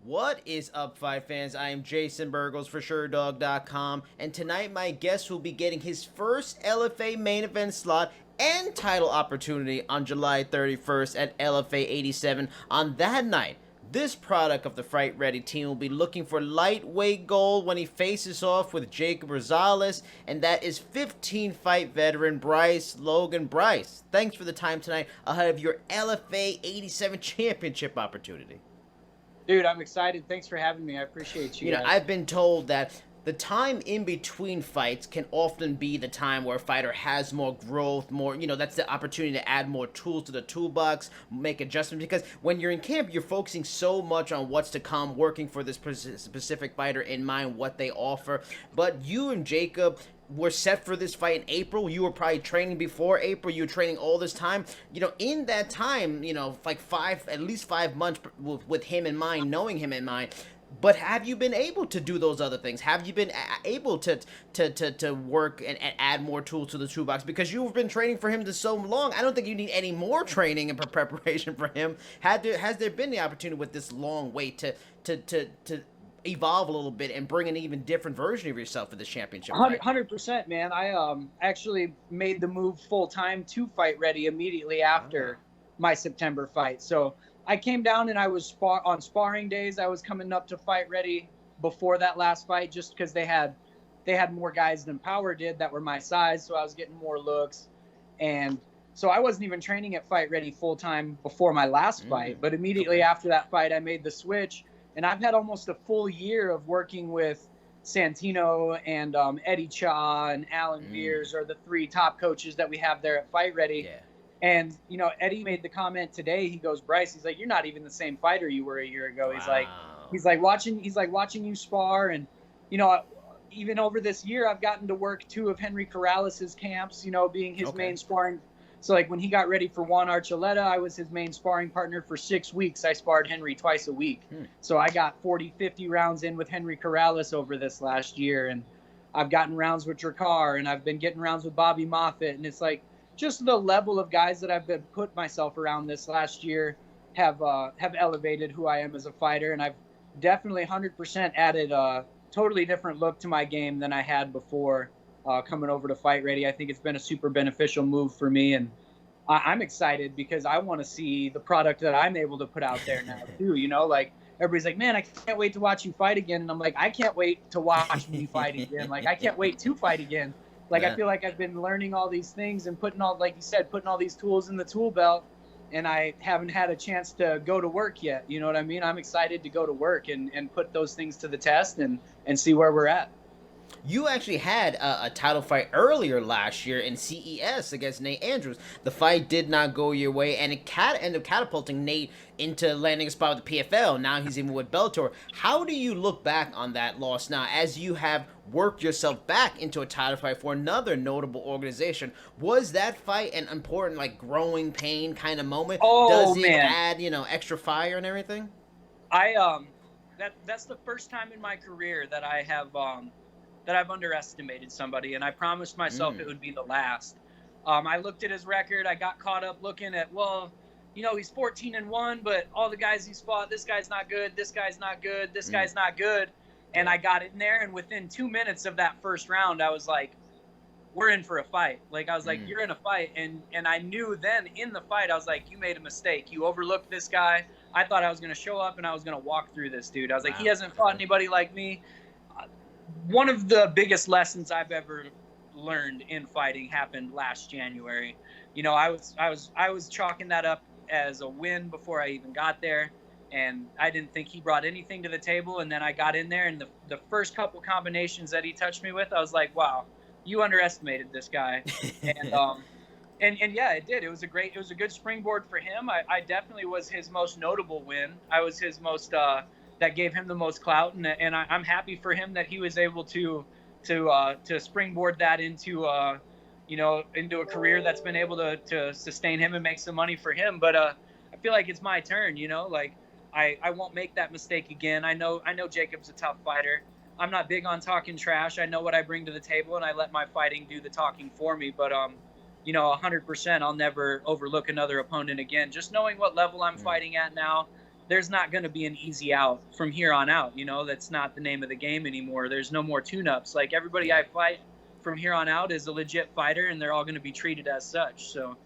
What is up, fight fans? I am Jason Burgos for Sherdog.com, and tonight my guest will be getting his first LFA main event slot and title opportunity on July 31st at LFA 87. On that night, this product of the Fight Ready team will be looking for lightweight gold when he faces off with Jacob Rosales, and that is 15-fight veteran Bryce Logan. Bryce, thanks for the time tonight ahead of your LFA 87 championship opportunity. Dude, I'm excited. Thanks for having me. I appreciate you. I've been told that the time in between fights can often be the time where a fighter has more growth, that's the opportunity to add more tools to the toolbox, make adjustments. Because when you're in camp, you're focusing so much on what's to come, working for this specific fighter in mind, what they offer. But you and Jacob were set for this fight in April. You were probably training before April. You were training all this time. In that time, at least 5 months with him in mind, knowing him in mind. But have you been able to do those other things? Have you been able to work and add more tools to the toolbox? Because you've been training for him for so long. I don't think you need any more training and preparation for him. Has there been the opportunity with this long wait to evolve a little bit and bring an even different version of yourself for the championship? 100%, man. I actually made the move full time to Fight Ready immediately after my September fight. So I came down and I was on sparring days. I was coming up to Fight Ready before that last fight just because they had more guys than Power did that were my size, so I was getting more looks. And so I wasn't even training at Fight Ready full time before my last fight, but immediately after that fight I made the switch. And I've had almost a full year of working with Santino and Eddie Cha and Alan Veers are the three top coaches that we have there at Fight Ready. Yeah. And, Eddie made the comment today. He goes, Bryce, he's like, you're not even the same fighter you were a year ago. Wow. He's like watching you spar. And, even over this year, I've gotten to work 2 of Henry Corrales' camps, being his main sparring. So, when he got ready for Juan Archuleta, I was his main sparring partner for 6 weeks. I sparred Henry twice a week. So I got 40, 50 rounds in with Henry Corrales over this last year. And I've gotten rounds with Drakkar, and I've been getting rounds with Bobby Moffitt. And it's like just the level of guys that I've been put myself around this last year have elevated who I am as a fighter. And I've definitely 100% added a totally different look to my game than I had before. Coming over to Fight Ready. I think it's been a super beneficial move for me, and I'm excited because I want to see the product that I'm able to put out there now too. Everybody's like, man, I can't wait to watch you fight again, and I'm like, I can't wait to watch me fight again. I can't wait to fight again. I feel like I've been learning all these things and putting all these tools in the tool belt, and I haven't had a chance to go to work yet. You know what I mean? I'm excited to go to work and put those things to the test and see where we're at. You actually had a title fight earlier last year in CES against Nate Andrews. The fight did not go your way, and it ended up catapulting Nate into landing a spot with the PFL. Now he's even with Bellator. How do you look back on that loss now as you have worked yourself back into a title fight for another notable organization? Was that fight an important, growing pain kind of moment? Does it add, extra fire and everything? That's the first time in my career that I have that I've underestimated somebody, and I promised myself it would be the last. I looked at his record. I got caught up looking at, he's 14-1, but all the guys he's fought, this guy's not good, this guy's not good, this guy's not good. And I got in there, and within 2 minutes of that first round, I was like, we're in for a fight. I was like, you're in a fight. And I knew then in the fight, I was like, you made a mistake. You overlooked this guy. I thought I was going to show up and I was going to walk through this dude. I was like, he hasn't fought anybody like me. One of the biggest lessons I've ever learned in fighting happened last January. I was chalking that up as a win before I even got there, and I didn't think he brought anything to the table. And then I got in there, and the first couple combinations that he touched me with, I was like, wow, you underestimated this guy. And yeah, it did. It was a good springboard for him. I definitely was his most notable win. I was his most that gave him the most clout, and I'm happy for him that he was able to springboard that into into a career that's been able to sustain him and make some money for him. But I feel like it's my turn. I won't make that mistake again. I know Jacob's a tough fighter. I'm not big on talking trash. I know what I bring to the table, and I let my fighting do the talking for me. But 100%, I'll never overlook another opponent again. Just knowing what level I'm fighting at now, there's not going to be an easy out from here on out. That's not the name of the game anymore. There's no more tune-ups. Like, everybody I fight from here on out is a legit fighter, and they're all going to be treated as such. So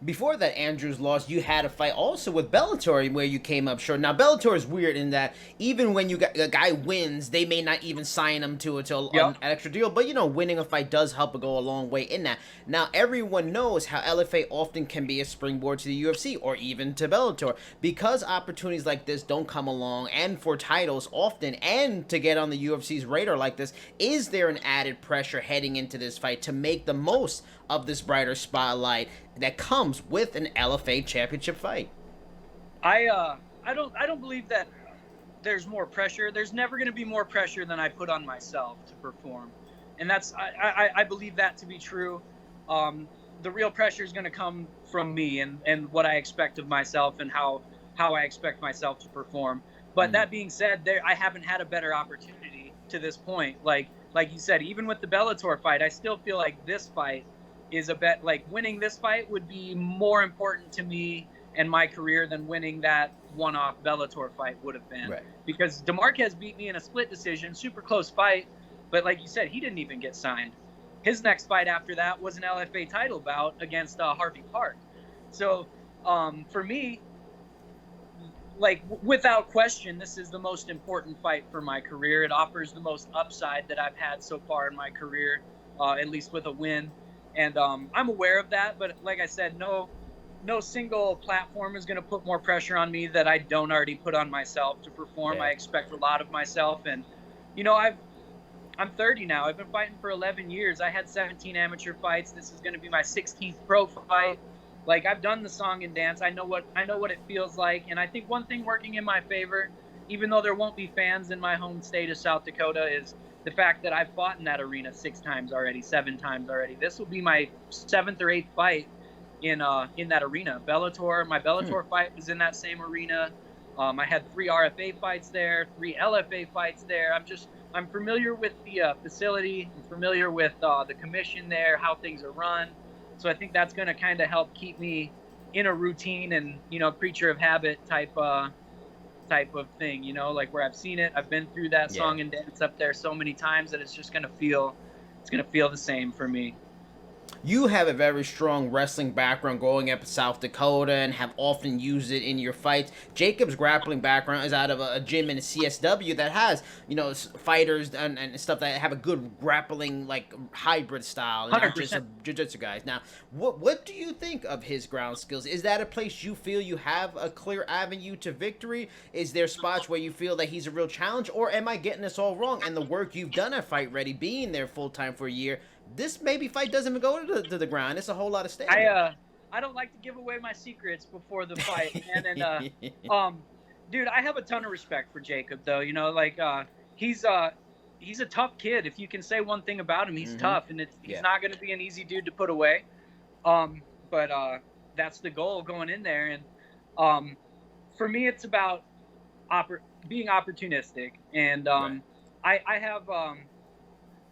before that Andrews loss, you had a fight also with Bellator where you came up short. Now, Bellator is weird in that even when a guy wins, they may not even sign him to an extra deal. But, winning a fight does help go a long way in that. Now, everyone knows how LFA often can be a springboard to the UFC or even to Bellator. Because opportunities like this don't come along, and for titles often, and to get on the UFC's radar like this, is there an added pressure heading into this fight to make the most of this brighter spotlight that comes with an LFA championship fight? I don't believe that there's more pressure. There's never going to be more pressure than I put on myself to perform, and I believe that to be true. The real pressure is going to come from me and what I expect of myself and how I expect myself to perform. But that being said, I haven't had a better opportunity to this point. Like you said, even with the Bellator fight, I still feel like this fight is winning this fight would be more important to me and my career than winning that one-off Bellator fight would have been. Right. Because DeMarquez beat me in a split decision, super close fight, but like you said, he didn't even get signed. His next fight after that was an LFA title bout against Harvey Park. So for me, without question, this is the most important fight for my career. It offers the most upside that I've had so far in my career, at least with a win. And I'm aware of that, but like I said, no single platform is going to put more pressure on me that I don't already put on myself to perform. I expect a lot of myself, and I'm 30 now. I've been fighting for 11 years. I had 17 amateur fights. This is going to be my 16th pro fight. Like, I've done the song and dance. I know what it feels like, and I think one thing working in my favor, even though there won't be fans in my home state of South Dakota, is the fact that I've fought in that arena 7 times already. This will be my 7th or 8th fight in that arena. My Bellator fight was in that same arena. I had 3 RFA fights there, 3 LFA fights there. I'm familiar with the facility. I'm familiar with the commission there, how things are run. So I think that's going to kind of help keep me in a routine and, creature of habit type of thing, like where I've seen it. I've been through that song and dance up there so many times that it's going to feel the same for me. You have a very strong wrestling background growing up in South Dakota and have often used it in your fights. Jacob's grappling background is out of a gym in CSW that has, fighters and stuff that have a good grappling, hybrid style, and not just jiu-jitsu guys. Now, what do you think of his ground skills? Is that a place you feel you have a clear avenue to victory? Is there spots where you feel that he's a real challenge, or am I getting this all wrong? And the work you've done at Fight Ready, being there full-time for a year, this maybe fight doesn't even go to the ground. It's a whole lot of standing. I don't like to give away my secrets before the fight, man. And dude, I have a ton of respect for Jacob, though. He's a tough kid. If you can say one thing about him, he's tough, and he's not going to be an easy dude to put away. But that's the goal going in there. And for me, it's about being opportunistic. And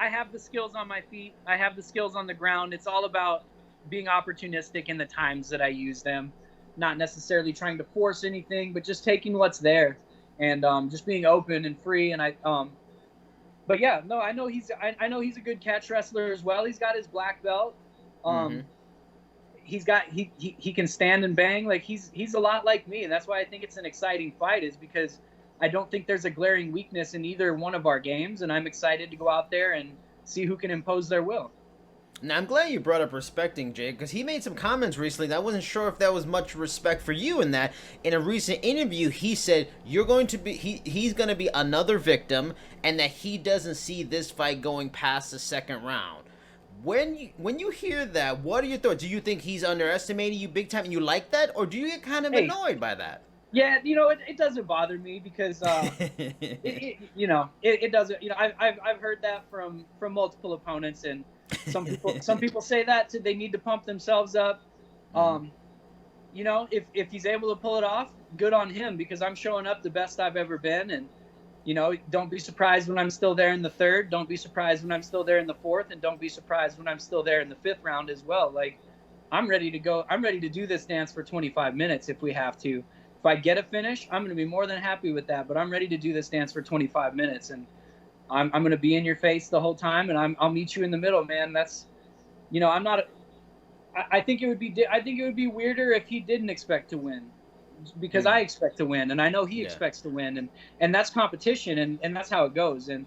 I have the skills on my feet. I have the skills on the ground. It's all about being opportunistic in the times that I use them, not necessarily trying to force anything, but just taking what's there and just being open and free. And but yeah, no, I know he's a good catch wrestler as well. He's got his black belt. He can stand and bang. Like he's a lot like me, and that's why I think it's an exciting fight, is because I don't think there's a glaring weakness in either one of our games, and I'm excited to go out there and see who can impose their will. Now, I'm glad you brought up respecting Jake, because he made some comments recently that I wasn't sure if that was much respect for you in that. In a recent interview, he said he's going to be another victim, and that he doesn't see this fight going past the second round. When you hear that, what are your thoughts? Do you think he's underestimating you big time, and you like that, or do you get kind of annoyed by that? Yeah, it doesn't bother me because it doesn't. I've heard that from multiple opponents, and some people say that they need to pump themselves up. If he's able to pull it off, good on him, because I'm showing up the best I've ever been, and don't be surprised when I'm still there in the 3rd. Don't be surprised when I'm still there in the 4th, and don't be surprised when I'm still there in the 5th round as well. Like, I'm ready to go. I'm ready to do this dance for 25 minutes if we have to. If I get a finish, I'm going to be more than happy with that. But I'm ready to do this dance for 25 minutes, and I'm going to be in your face the whole time, and I'll meet you in the middle, man. That's, I'm not. I think it would be weirder if he didn't expect to win, because I expect to win, and I know he expects to win, and that's competition, and that's how it goes. And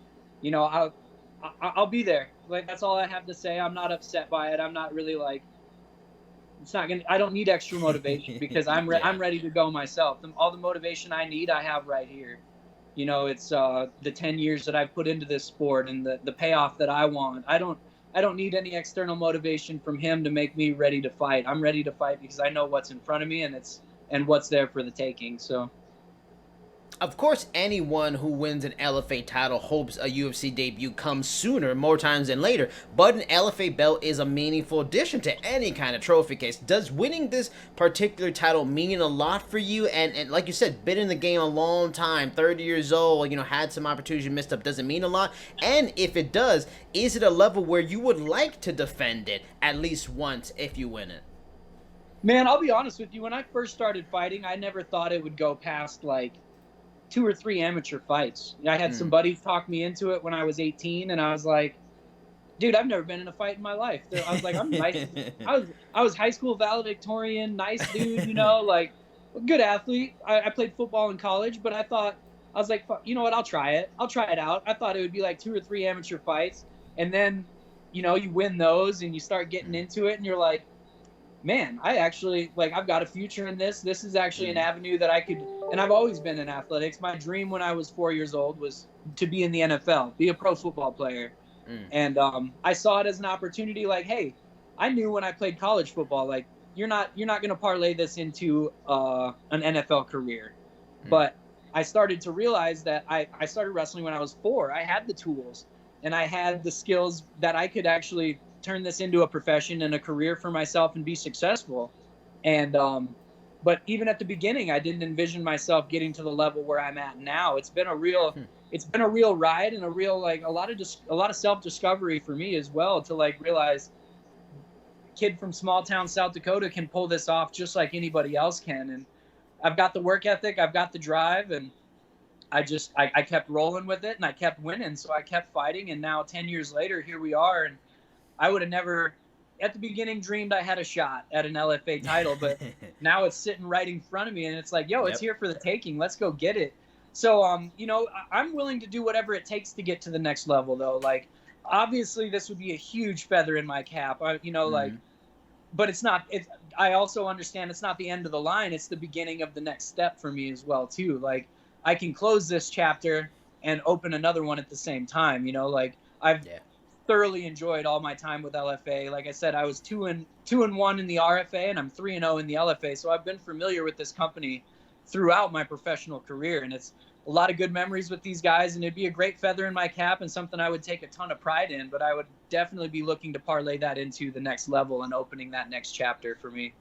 I'll be there. Like, that's all I have to say. I'm not upset by it. I'm not really like, it's not gonna. I don't need extra motivation because I'm ready to go myself. All the motivation I need, I have right here. It's the 10 years that I've put into this sport and the payoff that I want. I don't need any external motivation from him to make me ready to fight. I'm ready to fight because I know what's in front of me and what's there for the taking. So, of course, anyone who wins an LFA title hopes a UFC debut comes sooner, more times than later, but an LFA belt is a meaningful addition to any kind of trophy case. Does winning this particular title mean a lot for you? And like you said, been in the game a long time, 30 years old, had some opportunities you missed up. Does it mean a lot? And if it does, is it a level where you would like to defend it at least once if you win it? Man, I'll be honest with you. When I first started fighting, I never thought it would go past like 2 or 3 amateur fights. I had some buddies talk me into it when I was 18, and I was like, dude, I've never been in a fight in my life. I was like, I'm nice. I was high school valedictorian, nice dude, like a good athlete. I played football in college, but I was like, you know what? I'll try it. I'll try it out. I thought it would be like 2 or 3 amateur fights, and then, you win those and you start getting into it, and you're like, man, I actually, like, I've got a future in this. This is actually an avenue that I could, and I've always been in athletics. My dream when I was 4 years old was to be in the NFL, be a pro football player. And I saw it as an opportunity. Like, hey, I knew when I played college football, like, you're not going to parlay this into an NFL career. But I started to realize that I started wrestling when I was 4. I had the tools and I had the skills that I could actually turn this into a profession and a career for myself and be successful. And but even at the beginning, I didn't envision myself getting to the level where I'm at now. It's been a real ride, and a real, like, a lot of self-discovery for me as well, to like realize kid from small town South Dakota can pull this off just like anybody else can. And I've got the work ethic, I've got the drive, and I kept rolling with it, and I kept winning. So I kept fighting, and now 10 years later, here we are. And I would have never, at the beginning, dreamed I had a shot at an LFA title, but now it's sitting right in front of me, and it's like, yo, it's here for the taking. Let's go get it. So, I'm willing to do whatever it takes to get to the next level, though. Like, obviously, this would be a huge feather in my cap, like, but it's not. I also understand it's not the end of the line. It's the beginning of the next step for me as well, too. Like, I can close this chapter and open another one at the same time. Like, I've thoroughly enjoyed all my time with LFA. Like I said, I was 2-1 in the RFA, and I'm 3-0 in the LFA. So I've been familiar with this company throughout my professional career, and it's a lot of good memories with these guys, and it'd be a great feather in my cap and something I would take a ton of pride in. But I would definitely be looking to parlay that into the next level and opening that next chapter for me.